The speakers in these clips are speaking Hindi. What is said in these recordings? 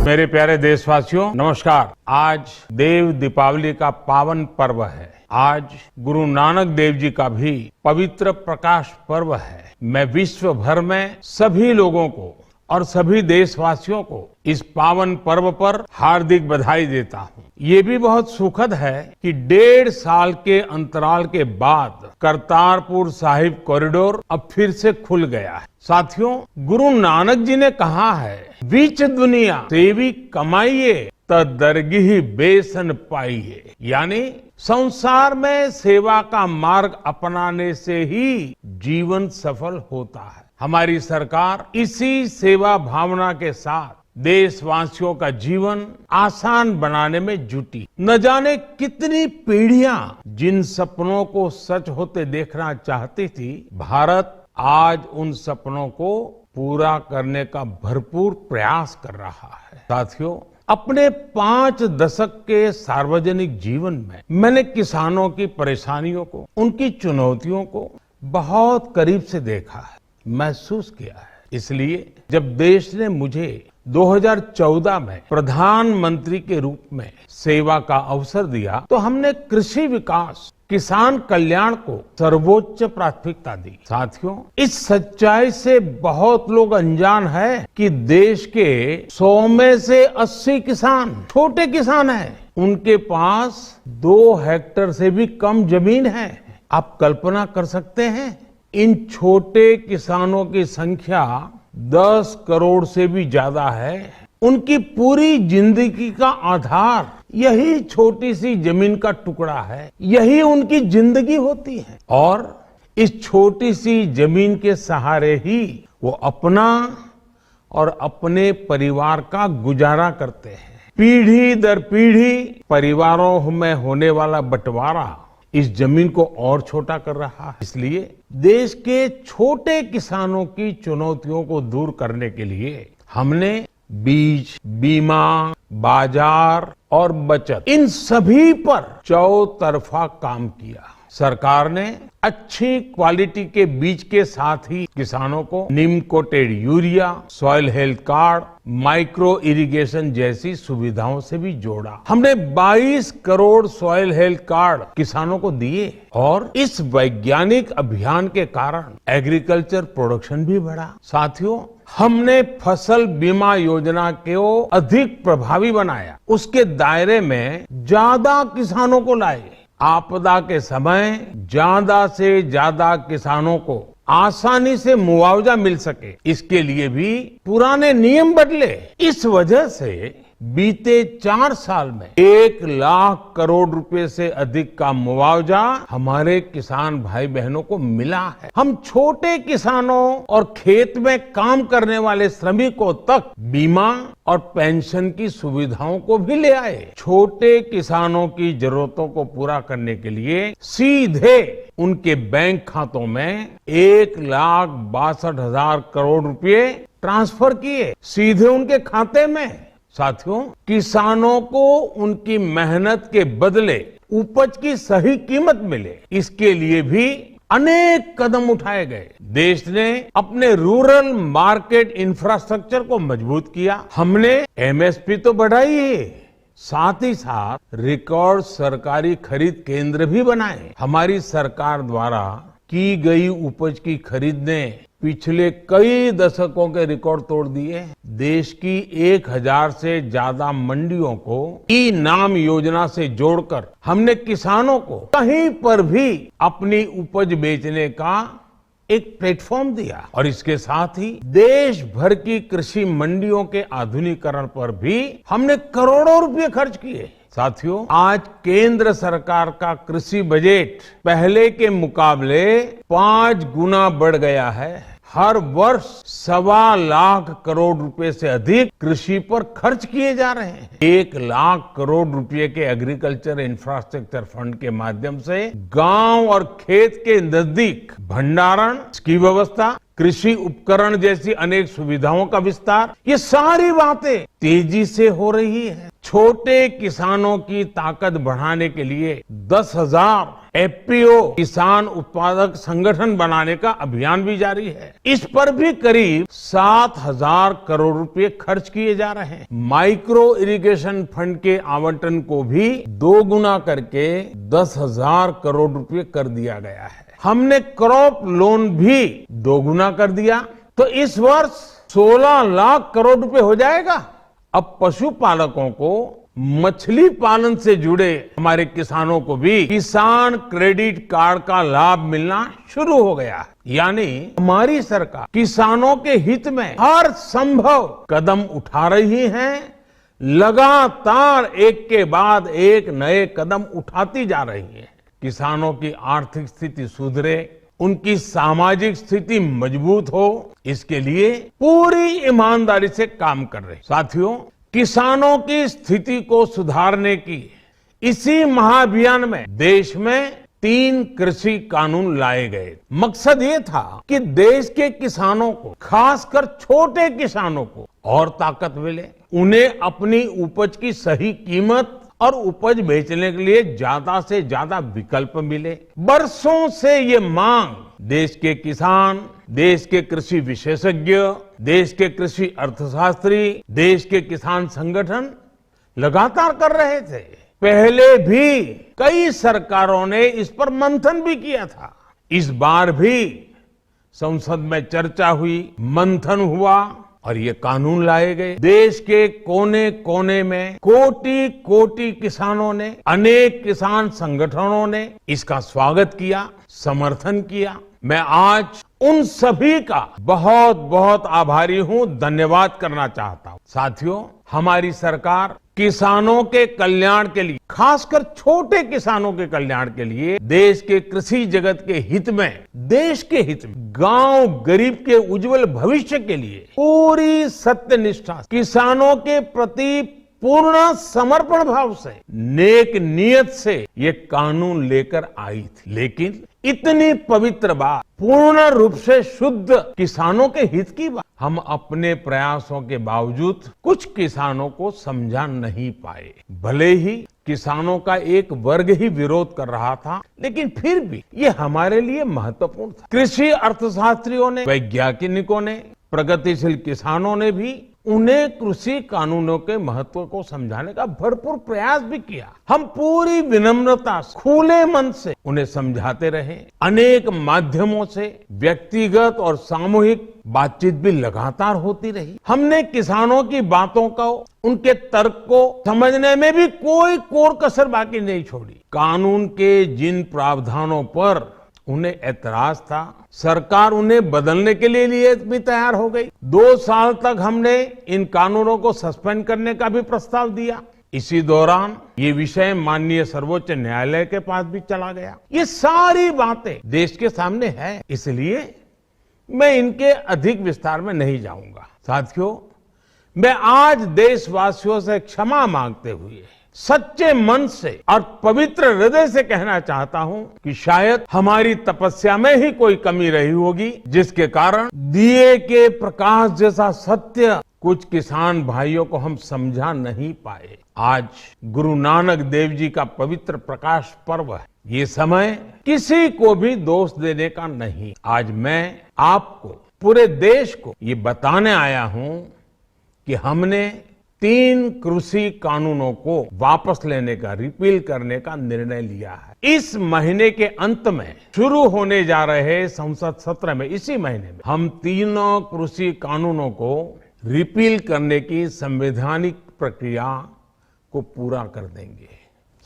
मेरे प्यारे देशवासियों, नमस्कार। आज देव दीपावली का पावन पर्व है। आज गुरु नानक देव जी का भी पवित्र प्रकाश पर्व है। मैं विश्व भर में सभी लोगों को और सभी देशवासियों को इस पावन पर्व पर हार्दिक बधाई देता हूँ। ये भी बहुत सुखद है कि 1.5 साल के अंतराल के बाद करतारपुर साहिब कॉरिडोर अब फिर से खुल गया है। साथियों, गुरु नानक जी ने कहा है, बीच दुनिया सेवी कमाइए त दरगिही बेसन पाइए। यानी संसार में सेवा का मार्ग अपनाने से ही जीवन सफल होता है। हमारी सरकार इसी सेवा भावना के साथ देशवासियों का जीवन आसान बनाने में जुटी। न जाने कितनी पीढ़ियां जिन सपनों को सच होते देखना चाहती थी, भारत आज उन सपनों को पूरा करने का भरपूर प्रयास कर रहा है। साथियों, अपने 5 दशक के सार्वजनिक जीवन में मैंने किसानों की परेशानियों को, उनकी चुनौतियों को बहुत करीब से देखा है, महसूस किया है। इसलिए जब देश ने मुझे 2014 में प्रधानमंत्री के रूप में सेवा का अवसर दिया, तो हमने कृषि विकास, किसान कल्याण को सर्वोच्च प्राथमिकता दी। साथियों, इस सच्चाई से बहुत लोग अनजान है कि देश के 100 में से 80 किसान छोटे किसान हैं। उनके पास 2 हेक्टेयर से भी कम जमीन है। आप कल्पना कर सकते हैं, इन छोटे किसानों की संख्या 10 करोड़ से भी ज्यादा है। उनकी पूरी जिंदगी का आधार यही छोटी सी जमीन का टुकड़ा है, यही उनकी जिंदगी होती है। और इस छोटी सी जमीन के सहारे ही वो अपना और अपने परिवार का गुजारा करते हैं। पीढ़ी दर पीढ़ी परिवारों में होने वाला बंटवारा इस जमीन को और छोटा कर रहा है। इसलिए देश के छोटे किसानों की चुनौतियों को दूर करने के लिए हमने बीज, बीमा, बाजार और बचत, इन सभी पर चौतरफा काम किया। सरकार ने अच्छी क्वालिटी के बीज के साथ ही किसानों को neem coated urea, soil health card, micro irrigation जैसी सुविधाओं से भी जोड़ा। हमने 22 करोड़ सॉइल हेल्थ कार्ड किसानों को दिए और इस वैज्ञानिक अभियान के कारण एग्रीकल्चर प्रोडक्शन भी बढ़ा। साथियों, हमने फसल बीमा योजना को अधिक प्रभावी बनाया, उसके दायरे में ज्यादा किसानों को लाए। आपदा के समय ज्यादा से ज्यादा किसानों को आसानी से मुआवजा मिल सके, इसके लिए भी पुराने नियम बदले। इस वजह से बीते 4 साल में 1 लाख करोड़ रुपए से अधिक का मुआवजा हमारे किसान भाई बहनों को मिला है। हम छोटे किसानों और खेत में काम करने वाले श्रमिकों तक बीमा और पेंशन की सुविधाओं को भी ले आए। छोटे किसानों की जरूरतों को पूरा करने के लिए सीधे उनके बैंक खातों में 1,62,000 करोड़ रुपए ट्रांसफर किए, सीधे उनके खाते में। साथियों, किसानों को उनकी मेहनत के बदले उपज की सही कीमत मिले, इसके लिए भी अनेक कदम उठाए गए। देश ने अपने रूरल मार्केट इंफ्रास्ट्रक्चर को मजबूत किया। हमने एमएसपी तो बढ़ाई है, साथ ही साथ रिकॉर्ड सरकारी खरीद केंद्र भी बनाए। हमारी सरकार द्वारा की गई उपज की खरीद ने पिछले कई दशकों के रिकॉर्ड तोड़ दिए। देश की 1000 से ज्यादा मंडियों को ई नाम योजना से जोड़कर हमने किसानों को कहीं पर भी अपनी उपज बेचने का एक प्लेटफॉर्म दिया। और इसके साथ ही देश भर की कृषि मंडियों के आधुनिकीकरण पर भी हमने करोड़ों रुपए खर्च किए। साथियों, आज केंद्र सरकार का कृषि बजट पहले के मुकाबले 5 गुना बढ़ गया है। हर वर्ष 1.25 लाख करोड़ रुपए से अधिक कृषि पर खर्च किए जा रहे हैं। 1 लाख करोड़ रुपए के एग्रीकल्चर इंफ्रास्ट्रक्चर फंड के माध्यम से गांव और खेत के नजदीक भंडारण की व्यवस्था, कृषि उपकरण जैसी अनेक सुविधाओं का विस्तार, ये सारी बातें तेजी से हो रही है। छोटे किसानों की ताकत बढ़ाने के लिए 10,000 एफपीओ किसान उत्पादक संगठन बनाने का अभियान भी जारी है। इस पर भी करीब 7,000 करोड़ रुपए खर्च किए जा रहे हैं। माइक्रो इरिगेशन फंड के आवंटन को भी 2 गुना करके 10,000 करोड़ रुपए कर दिया गया है। हमने क्रॉप लोन भी 2 गुना कर दिया, तो इस वर्ष 16 लाख करोड़ रुपए हो जाएगा। अब पशुपालकों को, मछली पालन से जुड़े हमारे किसानों को भी किसान क्रेडिट कार्ड का लाभ मिलना शुरू हो गया है। यानी हमारी सरकार किसानों के हित में हर संभव कदम उठा रही है, लगातार एक के बाद एक नए कदम उठाती जा रही है। किसानों की आर्थिक स्थिति सुधरे, उनकी सामाजिक स्थिति मजबूत हो, इसके लिए पूरी ईमानदारी से काम कर रहे हैं। साथियों, किसानों की स्थिति को सुधारने की इसी महाअभियान में देश में 3 कृषि कानून लाए गए। मकसद ये था कि देश के किसानों को, खासकर छोटे किसानों को और ताकत मिले, उन्हें अपनी उपज की सही कीमत और उपज बेचने के लिए ज्यादा से ज्यादा विकल्प मिले। बरसों से ये मांग देश के किसान, देश के कृषि विशेषज्ञ, देश के कृषि अर्थशास्त्री, देश के किसान संगठन लगातार कर रहे थे। पहले भी कई सरकारों ने इस पर मंथन भी किया था। इस बार भी संसद में चर्चा हुई, मंथन हुआ और ये कानून लाए गए। देश के कोने कोने में कोटि कोटि किसानों ने, अनेक किसान संगठनों ने इसका स्वागत किया, समर्थन किया। मैं आज उन सभी का बहुत बहुत आभारी हूं, धन्यवाद करना चाहता हूं। साथियों, हमारी सरकार किसानों के कल्याण के लिए, खासकर छोटे किसानों के कल्याण के लिए, देश के कृषि जगत के हित में, देश के हित में, गांव गरीब के उज्जवल भविष्य के लिए पूरी सत्यनिष्ठा, किसानों के प्रति पूर्ण समर्पण भाव से, नेक नियत से ये कानून लेकर आई थी। लेकिन इतनी पवित्र बात, पूर्ण रूप से शुद्ध किसानों के हित की बात, हम अपने प्रयासों के बावजूद कुछ किसानों को समझा नहीं पाए। भले ही किसानों का एक वर्ग ही विरोध कर रहा था, लेकिन फिर भी ये हमारे लिए महत्वपूर्ण था। कृषि अर्थशास्त्रियों ने, वैज्ञानिकों ने, प्रगतिशील किसानों ने भी उन्हें कृषि कानूनों के महत्व को समझाने का भरपूर प्रयास भी किया। हम पूरी विनम्रता, खुले मन से उन्हें समझाते रहे। अनेक माध्यमों से व्यक्तिगत और सामूहिक बातचीत भी लगातार होती रही। हमने किसानों की बातों को, उनके तर्क को समझने में भी कोई कोर कसर बाकी नहीं छोड़ी। कानून के जिन प्रावधानों पर उन्हें ऐतराज था, सरकार उन्हें बदलने के लिए भी तैयार हो गई। 2 साल तक हमने इन कानूनों को सस्पेंड करने का भी प्रस्ताव दिया। इसी दौरान ये विषय माननीय सर्वोच्च न्यायालय के पास भी चला गया। ये सारी बातें देश के सामने है, इसलिए मैं इनके अधिक विस्तार में नहीं जाऊंगा। साथियों, मैं आज देशवासियों से क्षमा मांगते हुए सच्चे मन से और पवित्र हृदय से कहना चाहता हूं कि शायद हमारी तपस्या में ही कोई कमी रही होगी, जिसके कारण दिए के प्रकाश जैसा सत्य कुछ किसान भाइयों को हम समझा नहीं पाए। आज गुरु नानक देव जी का पवित्र प्रकाश पर्व है। ये समय किसी को भी दोष देने का नहीं। आज मैं आपको, पूरे देश को ये बताने आया हूं कि हमने 3 कृषि कानूनों को वापस लेने का, रिपील करने का निर्णय लिया है। इस महीने के अंत में शुरू होने जा रहे संसद सत्र में, इसी महीने में हम 3 कृषि कानूनों को रिपील करने की संवैधानिक प्रक्रिया को पूरा कर देंगे।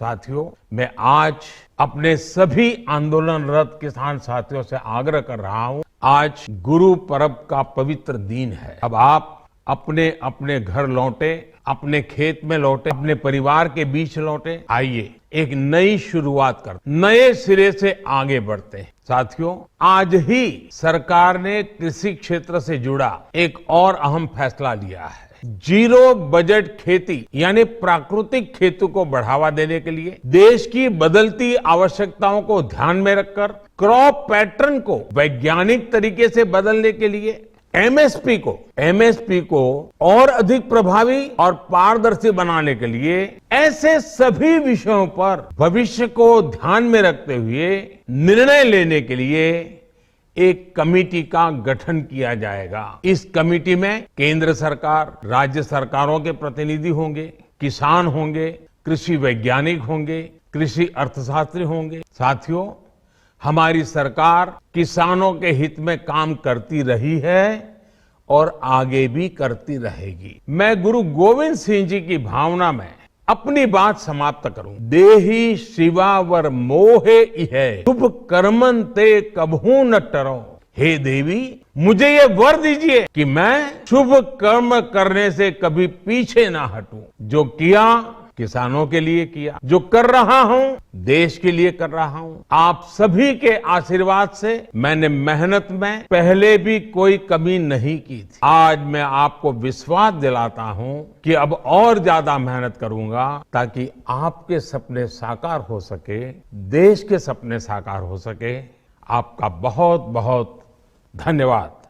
साथियों, मैं आज अपने सभी आंदोलनरत किसान साथियों से आग्रह कर रहा हूं, आज गुरु पर्व का पवित्र दिन है। अब आप अपने अपने घर लौटे, अपने खेत में लौटे, अपने परिवार के बीच लौटे। आइए एक नई शुरुआत कर, नए सिरे से आगे बढ़ते हैं। साथियों, आज ही सरकार ने कृषि क्षेत्र से जुड़ा एक और अहम फैसला लिया है। जीरो बजट खेती यानी प्राकृतिक खेती को बढ़ावा देने के लिए, देश की बदलती आवश्यकताओं को ध्यान में रखकर क्रॉप पैटर्न को वैज्ञानिक तरीके से बदलने के लिए एमएसपी को और अधिक प्रभावी और पारदर्शी बनाने के लिए ऐसे सभी विषयों पर भविष्य को ध्यान में रखते हुए निर्णय लेने के लिए एक कमेटी का गठन किया जाएगा। इस कमेटी में केंद्र सरकार, राज्य सरकारों के प्रतिनिधि होंगे, किसान होंगे, कृषि वैज्ञानिक होंगे, कृषि अर्थशास्त्री होंगे। साथियों, हमारी सरकार किसानों के हित में काम करती रही है और आगे भी करती रहेगी। मैं गुरु गोविंद सिंह जी की भावना में अपनी बात समाप्त करूं। देहि शिवावर मोहे इहे शुभ कर्मन ते कबहू न टरो। हे देवी, मुझे ये वर दीजिए कि मैं शुभ कर्म करने से कभी पीछे ना हटूं। जो किया किसानों के लिए किया, जो कर रहा हूं देश के लिए कर रहा हूं। आप सभी के आशीर्वाद से मैंने मेहनत में पहले भी कोई कमी नहीं की थी। आज मैं आपको विश्वास दिलाता हूं कि अब और ज्यादा मेहनत करूंगा ताकि आपके सपने साकार हो सके, देश के सपने साकार हो सके। आपका बहुत बहुत धन्यवाद।